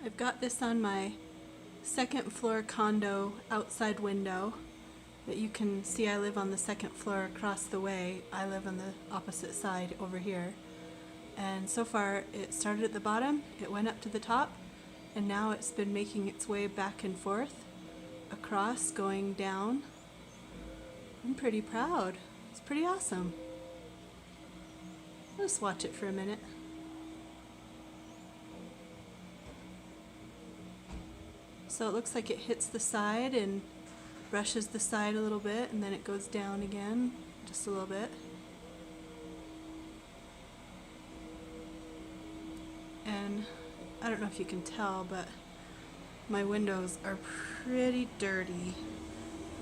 I've got this on my second floor condo outside window that you can see. I live on the second floor across the way. I live on the opposite side over here. And so far it started at the bottom, it went up to the top, and now it's been making its way back and forth across, going down. I'm pretty proud. It's pretty awesome. I'll just watch it for a minute. So it looks like it hits the side and brushes the side a little bit, and then it goes down again just a little bit. And I don't know if you can tell, but my windows are pretty dirty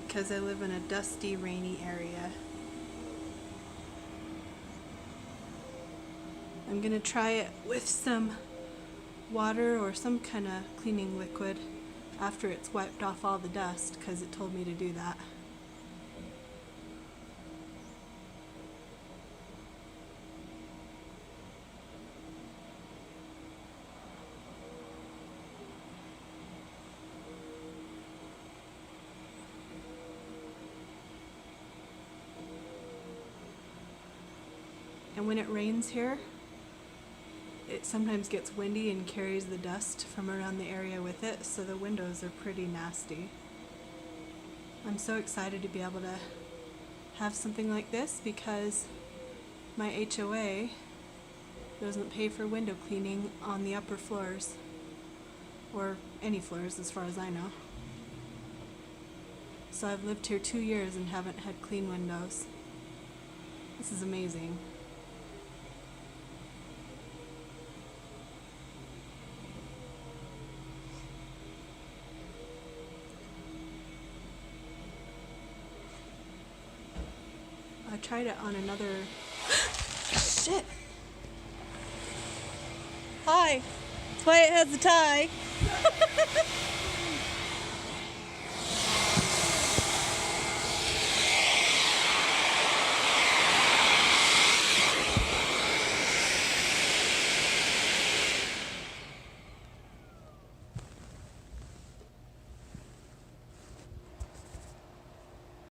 because I live in a dusty, rainy area. I'm gonna try it with some water or some kind of cleaning liquid after it's wiped off all the dust, because it told me to do that. And when it rains here, it sometimes gets windy and carries the dust from around the area with it, so the windows are pretty nasty. I'm so excited to be able to have something like this because my HOA doesn't pay for window cleaning on the upper floors, or any floors as far as I know. So I've lived here 2 years and haven't had clean windows. This is amazing. I tried it on another... Shit! Hi! That's why it has a tie!